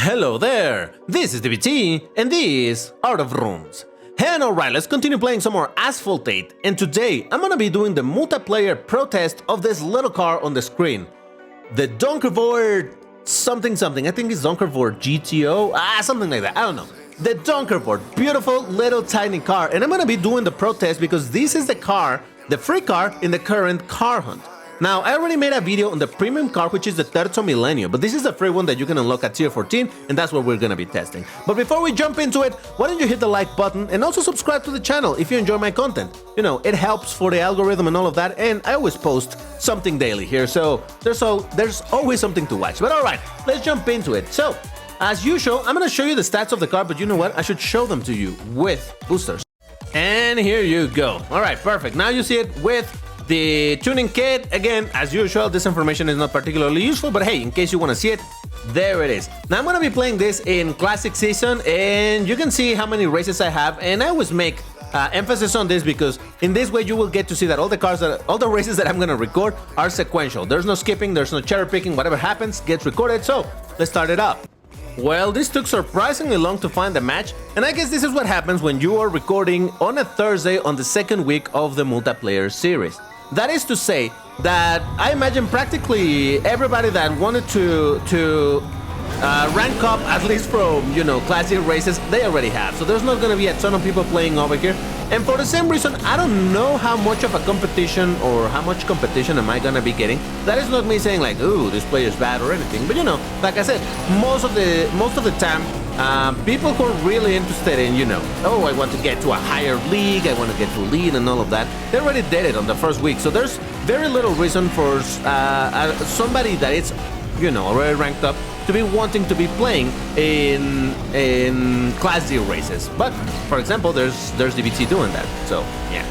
Hello there, this is DBT, and these are the rooms. And alright, let's continue playing some more Asphalt 8, and today I'm gonna be doing the multiplayer protest of this little car on the screen. The Donkervoort something, I think it's Donkervoort GTO, something like that, I don't know. The Donkervoort, beautiful little tiny car, and I'm gonna be doing the protest because this is the car, the free car in the current car hunt. Now, I already made a video on the premium car, which is the Terzo Millennio, but this is the free one that you can unlock at tier 14, and that's what we're gonna be testing. But before we jump into it, why don't you hit the like button and also subscribe to the channel if you enjoy my content. You know, it helps for the algorithm and all of that, and I always post something daily here, so there's always something to watch. But alright, let's jump into it. So, as usual, I'm gonna show you the stats of the car, but you know what? I should show them to you with boosters. And here you go. Alright, perfect. Now you see it with the tuning kit. Again, as usual, this information is not particularly useful, but hey, in case you want to see it, there it is. Now I'm going to be playing this in Classic Season, and you can see how many races I have, and I always make emphasis on this because in this way you will get to see that all the races that I'm going to record are sequential. There's no skipping, there's no cherry picking, whatever happens gets recorded, so let's start it up. Well, this took surprisingly long to find the match, and I guess this is what happens when you are recording on a Thursday on the second week of the multiplayer series. That is to say that I imagine practically everybody that wanted to rank up, at least from, you know, classic races, they already have. So there's not going to be a ton of people playing over here. And for the same reason, I don't know how much of a competition or how much competition am I going to be getting. That is not me saying like, ooh, this player is bad or anything. But you know, like I said, most of the time, people who are really interested in, you know, oh, I want to get to a higher league, I want to get to lead and all of that, they already did it on the first week. So there's very little reason for somebody that is, you know, already ranked up to be wanting to be playing in Class D races. But for example, there's DBT doing that. So yeah.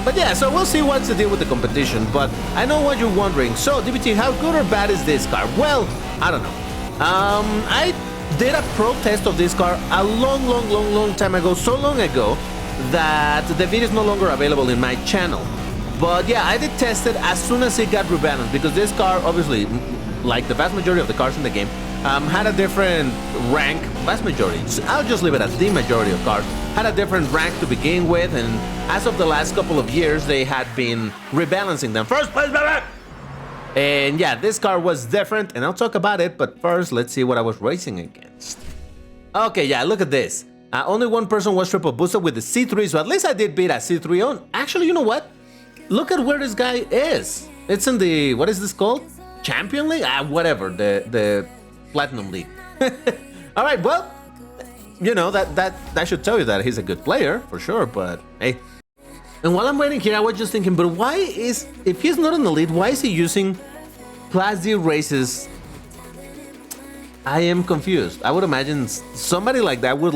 But yeah, so we'll see what's the deal with the competition. But I know what you're wondering. So DBT, how good or bad is this car? Well, I don't know. I did a pro test of this car a long time ago, so long ago that the video is no longer available in my channel. But yeah, I did test it as soon as it got rebalanced, because this car, obviously, like the vast majority of the cars in the game, had a different rank. Vast majority, so I'll just leave it at the majority of cars, had a different rank to begin with, and as of the last couple of years, they had been rebalancing them. First place, baby! And yeah, this car was different, and I'll talk about it, but first, let's see what I was racing against. Okay, yeah, look at this. Only one person was triple boosted with the C3, so at least I did beat a C3 on. Actually, you know what? Look at where this guy is. It's in the, what is this called? Champion League? Whatever, the Platinum League. Alright, well, you know, that should tell you that he's a good player, for sure, but hey. And while I'm waiting here, I was just thinking, but why is, if he's not in the lead, why is he using Class D races? I am confused. I would imagine somebody like that would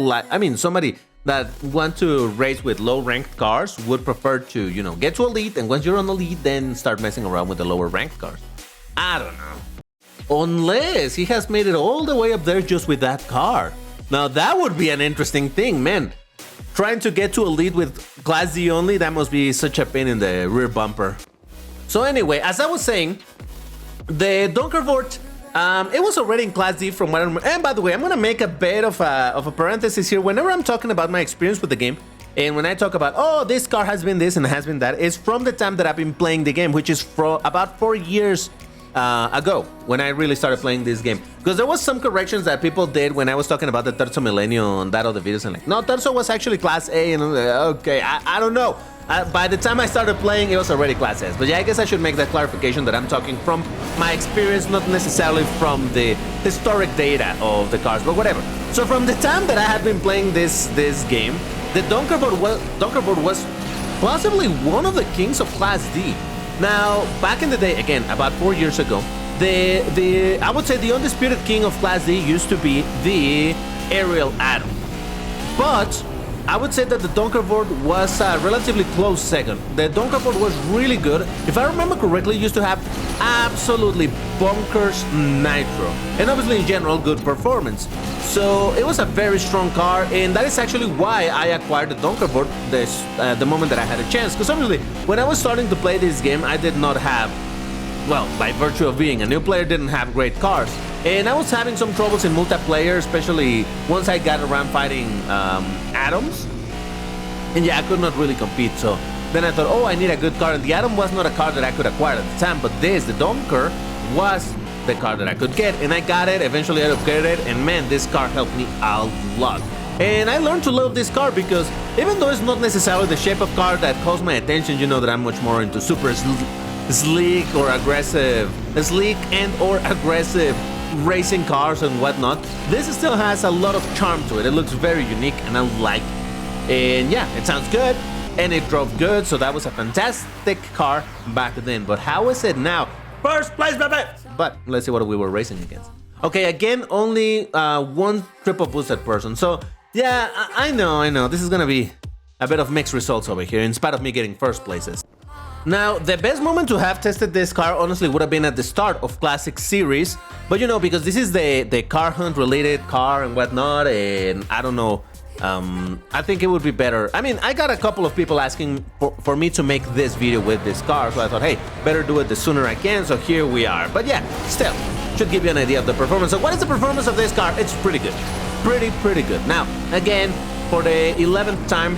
somebody that want to race with low-ranked cars would prefer to, you know, get to elite, and once you're on the lead, then start messing around with the lower-ranked cars. I don't know. Unless he has made it all the way up there just with that car. Now, that would be an interesting thing, man. Trying to get to elite with Class D only, that must be such a pain in the rear bumper. So anyway, as I was saying, the Donkervoort, it was already in Class D from what I remember. And by the way, I'm going to make a bit of a parenthesis here. Whenever I'm talking about my experience with the game, and when I talk about, oh, this car has been this and has been that, it's from the time that I've been playing the game, which is for about 4 years ago, when I really started playing this game. Because there was some corrections that people did when I was talking about the Terzo Millennio on that other videos, and like, no, Terzo was actually Class A, and I'm like, okay, I don't know. By the time I started playing, it was already Class S. But yeah, I guess I should make that clarification that I'm talking from my experience, not necessarily from the historic data of the cars, but whatever. So from the time that I had been playing this game, the Donkervoort was possibly one of the kings of Class D. Now, back in the day, again, about 4 years ago, I would say the undisputed king of Class D used to be the Ariel Atom. But I would say that the Donkervoort was a relatively close second. The Donkervoort was really good. If I remember correctly, it used to have absolutely bonkers nitro, and obviously in general good performance. So it was a very strong car, and that is actually why I acquired the Donkervoort the moment that I had a chance. Because obviously when I was starting to play this game, I did not have well, by virtue of being a new player, didn't have great cars. And I was having some troubles in multiplayer, especially once I got around fighting Atoms. And yeah, I could not really compete, so then I thought, oh, I need a good car. And the Atom was not a car that I could acquire at the time, but this, the Donker, was the car that I could get. And I got it, eventually I upgraded it, and man, this car helped me a lot. And I learned to love this car because even though it's not necessarily the shape of car that calls my attention, you know that I'm much more into super sleek or aggressive, sleek and or aggressive racing cars and whatnot. This still has a lot of charm to it. It looks very unique and I like it. And yeah, it sounds good and it drove good, so that was a fantastic car back then. But how is it now? First place, baby! But let's see what we were racing against. Okay, again, only one triple boosted person. So yeah, I know. This is gonna be a bit of mixed results over here, in spite of me getting first places. Now, the best moment to have tested this car, honestly, would have been at the start of Classic Series. But you know, because this is the car hunt related car and whatnot, and I don't know, I think it would be better. I mean, I got a couple of people asking for me to make this video with this car, so I thought, hey, better do it the sooner I can, so here we are. But yeah, still, should give you an idea of the performance. So what is the performance of this car? It's pretty good. Pretty good. Now, again, for the 11th time,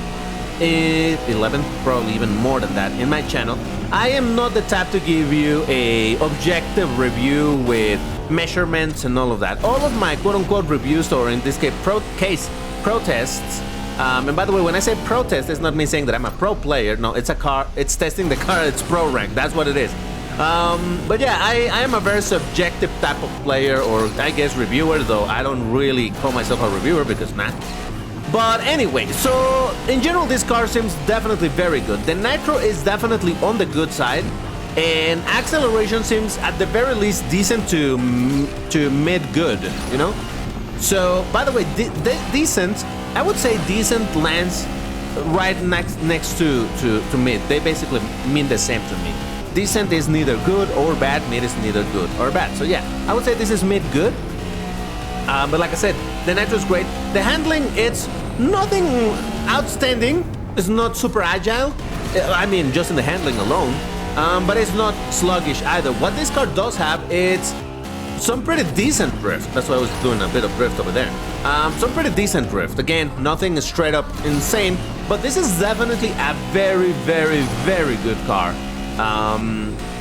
11th, probably even more than that, in my channel, I am not the type to give you a objective review with measurements and all of that. All of my quote-unquote reviews, or in this case, protests, and by the way, when I say protest, it's not me saying that I'm a pro player. No, it's a car, it's testing the car, it's pro rank, that's what it is. But yeah, I am a very subjective type of player, or I guess reviewer, though I don't really call myself a reviewer because nah. But anyway, so in general this car seems definitely very good. The nitro is definitely on the good side, and acceleration seems at the very least decent to mid-good, you know? So, by the way, decent, I would say decent lands right next to mid. They basically mean the same to me. Decent is neither good or bad, mid is neither good or bad. So yeah, I would say this is mid-good. But like I said, the nitro is great. The handling, it's nothing outstanding. It's not super agile. I mean, just in the handling alone. But it's not sluggish either. What this car does have, it's some pretty decent drift. That's why I was doing a bit of drift over there. Some pretty decent drift. Again, nothing straight up insane. But this is definitely a very good car.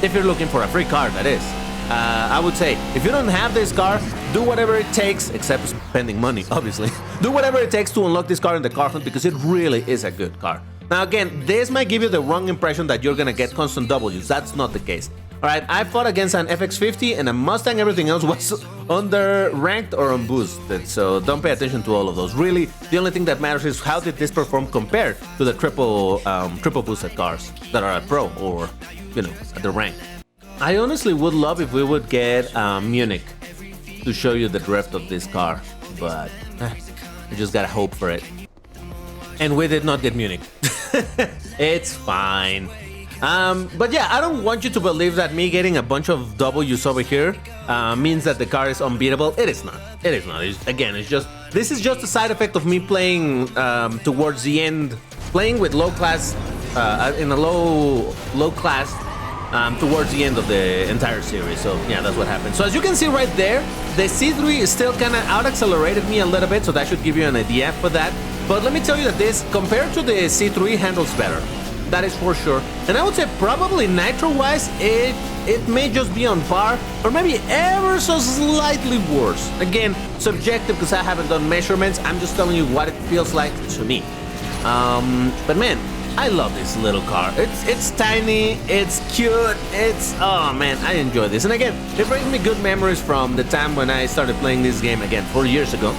If you're looking for a free car, that is. I would say, if you don't have this car, do whatever it takes, except spending money, obviously. Do whatever it takes to unlock this car in the car hunt, because it really is a good car. Now again, this might give you the wrong impression that you're gonna get constant W's. That's not the case. Alright, I fought against an FX50 and a Mustang. Everything else was under ranked or unboosted, so don't pay attention to all of those. Really, the only thing that matters is how did this perform compared to the triple boosted cars that are at Pro or, you know, at the rank. I honestly would love if we would get Munich to show you the drift of this car, but I just gotta hope for it. And we did not get Munich. It's fine. But yeah, I don't want you to believe that me getting a bunch of W's over here means that the car is unbeatable. It is not. It is not. Again, it's just, this is just a side effect of me playing towards the end, playing with low class, in a low class towards the end of the entire series. So yeah, that's what happened. So as you can see right there, the C3 is still kind of out-accelerated me a little bit, so that should give you an idea for that. But let me tell you that this, compared to the C3, handles better. That is for sure. And I would say probably nitro-wise, it may just be on par, or maybe ever so slightly worse. Again, subjective because I haven't done measurements. I'm just telling you what it feels like to me. But man, I love this little car. It's tiny, it's cute, it's, oh man, I enjoy this. And again, it brings me good memories from the time when I started playing this game again 4 years ago.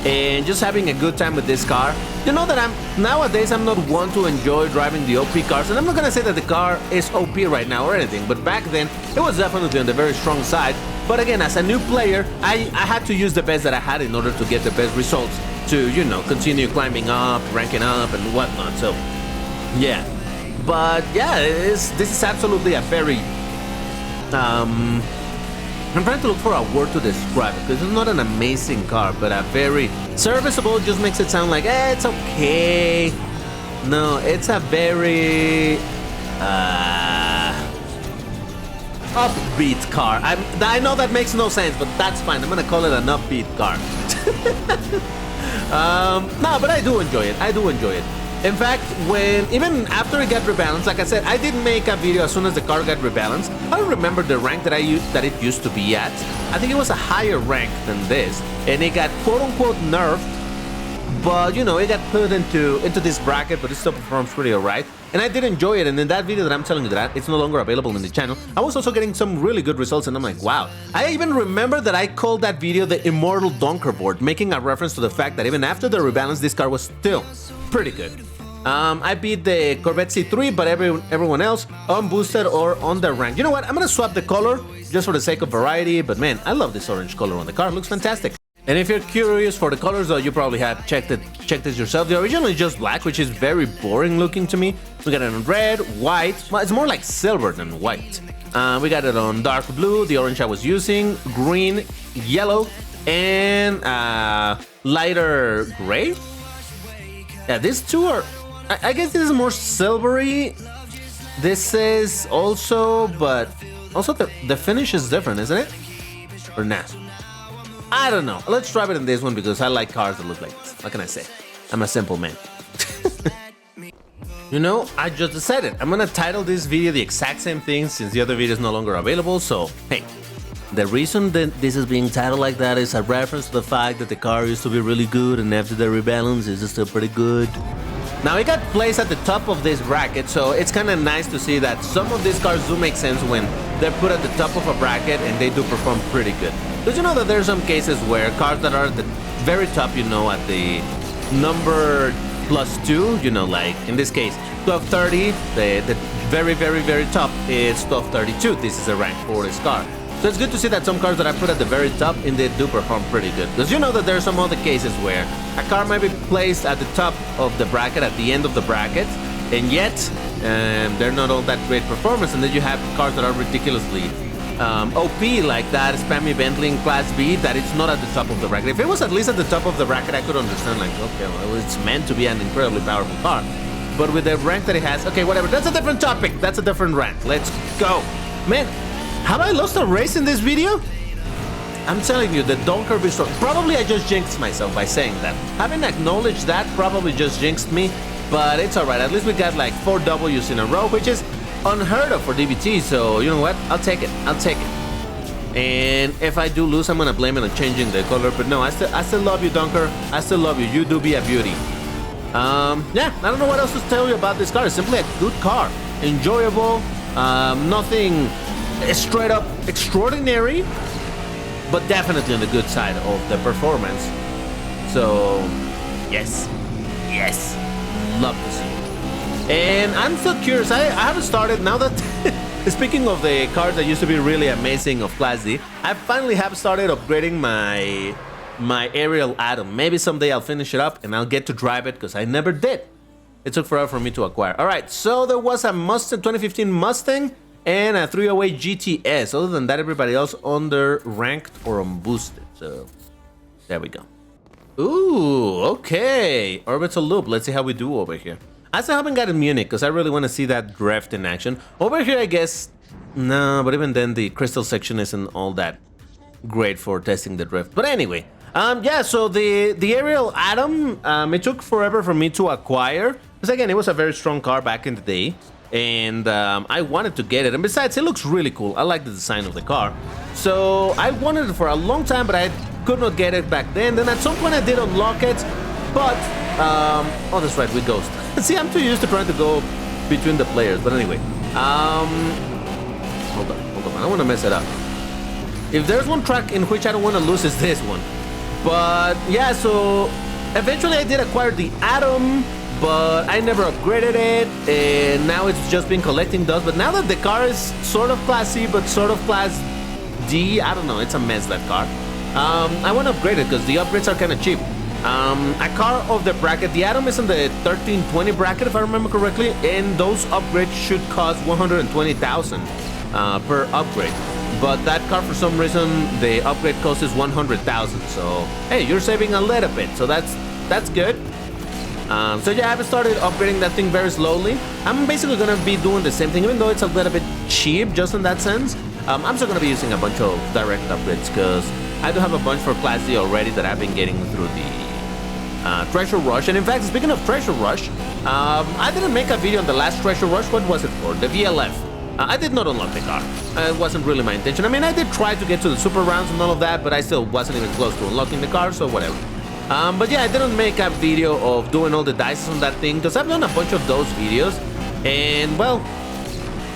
And just having a good time with this car. You know that nowadays I'm not one to enjoy driving the OP cars, and I'm not gonna say that the car is OP right now or anything, but back then it was definitely on the very strong side. But again, as a new player, I had to use the best that I had in order to get the best results, to, you know, continue climbing up, ranking up and whatnot. So yeah, but yeah, this is absolutely a very I'm trying to look for a word to describe it, because it's not an amazing car, but a very serviceable. Just makes it sound like, it's okay. No, it's a very upbeat car. I know that makes no sense, but that's fine. I'm gonna call it an upbeat car. No, but I do enjoy it. I do enjoy it. In fact, even after it got rebalanced, like I said, I did make a video as soon as the car got rebalanced. I don't remember the rank that it used to be at. I think it was a higher rank than this, and it got quote-unquote nerfed. But you know, it got put into this bracket, but it still performs pretty alright. And I did enjoy it, and in that video that I'm telling you that, it's no longer available in the channel, I was also getting some really good results, and I'm like, wow. I even remember that I called that video the Immortal Donkervoort, making a reference to the fact that even after the rebalance, this car was still pretty good. I beat the Corvette C3, but everyone else unboosted or underranked. You know what? I'm gonna swap the color just for the sake of variety, but man, I love this orange color on the car. It looks fantastic. And if you're curious for the colors, though, you probably have checked this yourself. The original is just black, which is very boring looking to me. We got it on red, white. Well, it's more like silver than white. We got it on dark blue, the orange I was using, green, yellow, and lighter gray. Yeah, these two are... I guess this is more silvery. This is also, but also the finish is different, isn't it? Or not? I don't know. Let's try it in this one because I like cars that look like this. What can I say? I'm a simple man. You know, I just decided I'm gonna title this video the exact same thing since the other video is no longer available. So, hey, the reason that this is being titled like that is a reference to the fact that the car used to be really good and after the rebalance it's still pretty good. Now, it got placed at the top of this bracket, so it's kind of nice to see that some of these cars do make sense when they're put at the top of a bracket and they do perform pretty good. Because you know that there's some cases where cars that are at the very top, you know, at the number +2, you know, like in this case, 1230, the very, very, very top is 1232. This is a rank for this car. So it's good to see that some cars that I put at the very top indeed do perform pretty good. Because you know that there are some other cases where a car might be placed at the top of the bracket, at the end of the bracket, and yet they're not all that great performance. And then you have cars that are ridiculously OP, like that spammy Bentley in Class B, that it's not at the top of the bracket. If it was at least at the top of the bracket, I could understand, like, okay, well, it's meant to be an incredibly powerful car. But with the rank that it has, okay, whatever, that's a different topic. That's a different rank. Let's go. Man, have I lost a race in this video? I'm telling you, the Donkervoort is strong. Probably I just jinxed myself by saying that. Having acknowledged that probably just jinxed me, but it's alright. At least we got like 4 W's in a row, which is unheard of for DBT, so you know what? I'll take it. I'll take it. And if I do lose, I'm gonna blame it on changing the color, but no, I still love you, Donker. I still love you. You do be a beauty. Yeah, I don't know what else to tell you about this car. It's simply a good car. Enjoyable. Nothing straight up extraordinary, but definitely on the good side of the performance. So, yes, love to see it. And I'm still curious. I haven't started now that. Speaking of the cars that used to be really amazing of Class D, I finally have started upgrading my aerial Atom. Maybe someday I'll finish it up and I'll get to drive it because I never did. It took forever for me to acquire. All right, so there was a Mustang 2015 Mustang and a 308 GTS. Other than that, everybody else under ranked or unboosted. So there we go. Ooh, okay. Orbital loop. Let's see how we do over here. I still haven't gotten Munich because I really want to see that drift in action. Over here, I guess, no, but even then the crystal section isn't all that great for testing the drift. But anyway, yeah, so the aerial Atom, it took forever for me to acquire. Because again, it was a very strong car back in the day. And I wanted to get it, and besides, it looks really cool. I like the design of the car, so I wanted it for a long time, but I could not get it back then. Then at some point I did unlock it, but oh, that's right, we Ghost. See, I'm too used to trying to go between the players, but anyway, hold on, I don't want to mess it up. If there's one track in which I don't want to lose, it's this one. But yeah, so eventually I did acquire the Atom, but I never upgraded it, and now it's just been collecting dust. But now that the car is sort of Class C, but sort of Class D, I don't know, it's a mess, that car. I want to upgrade it because the upgrades are kind of cheap. A car of the bracket, the Atom is in the 1320 bracket, if I remember correctly, and those upgrades should cost 120,000 per upgrade. But that car, for some reason, the upgrade cost is 100,000. So hey, you're saving a little bit, so that's good. So yeah, I've started upgrading that thing very slowly. I'm basically gonna be doing the same thing, even though it's a little bit cheap, just in that sense. I'm still gonna be using a bunch of direct upgrades because I do have a bunch for Class D already that I've been getting through the Treasure Rush. And in fact, speaking of Treasure Rush, I didn't make a video on the last Treasure Rush. What was it for? The VLF. I did not unlock the car. It wasn't really my intention. I mean, I did try to get to the super rounds and all of that, but I still wasn't even close to unlocking the car, so whatever. But yeah, I didn't make a video of doing all the dices on that thing because I've done a bunch of those videos, and well,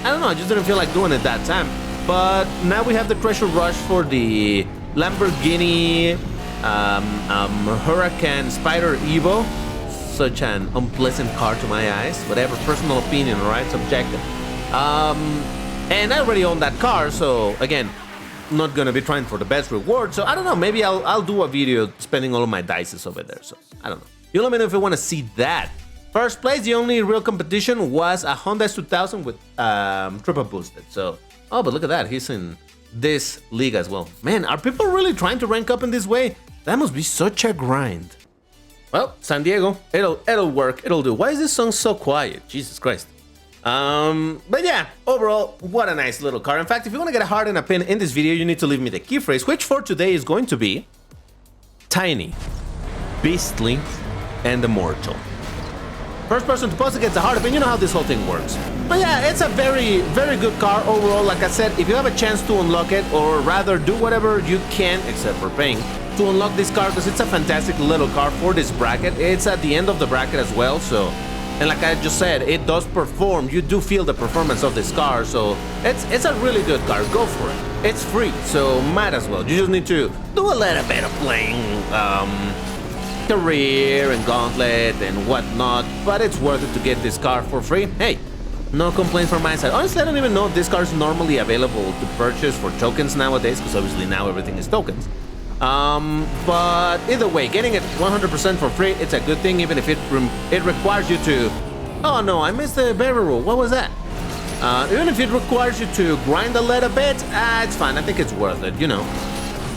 I don't know, I just didn't feel like doing it that time. But now we have the Treasure Rush for the Lamborghini Huracan Spider Evo. Such an unpleasant car to my eyes. Whatever, personal opinion, right? Subjective. And I already own that car, so again, not gonna be trying for the best reward. So I don't know, maybe I'll do a video spending all of my dices over there. So I don't know. You let me know if you want to see that. First place, the only real competition was a Honda S2000 with triple boosted. So, oh, but look at that, he's in this league as well. Man, are people really trying to rank up in this way? That must be such a grind. Well, San Diego, it'll work, it'll do. Why is this song so quiet? Jesus Christ. But yeah, overall, what a nice little car. In fact, if you want to get a heart and a pin in this video, you need to leave me the key phrase, which for today is going to be tiny, beastly, and immortal. First person to post it gets a heart, and you know how this whole thing works. But yeah, it's a very, very good car overall. Like I said, if you have a chance to unlock it, or rather do whatever you can, except for paying, to unlock this car, because it's a fantastic little car for this bracket. It's at the end of the bracket as well, so... And like I just said, it does perform. You do feel the performance of this car, so it's a really good car. Go for it. It's free, so might as well. You just need to do a little bit of playing, career and gauntlet and whatnot, but it's worth it to get this car for free. Hey, no complaints from my side. Honestly, I don't even know if this car is normally available to purchase for tokens nowadays, because obviously now everything is tokens. But either way, getting it 100% for free, it's a good thing, even if it requires you to... Oh no, I missed the barrel roll. What was that? Even if it requires you to grind a little bit, it's fine. I think it's worth it, you know.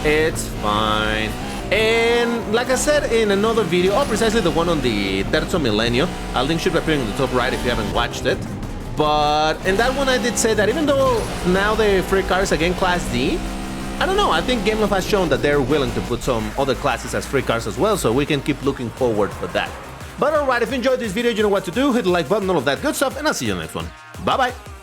It's fine. And like I said in another video, precisely the one on the Terzo Millennio, a link should be appearing on the top right if you haven't watched it. But in that one I did say that even though now the free car is again Class D, I don't know, I think Game Love has shown that they're willing to put some other classes as free cars as well, so we can keep looking forward for that. But alright, if you enjoyed this video, you know what to do, hit the like button, all of that good stuff, and I'll see you in the next one. Bye bye!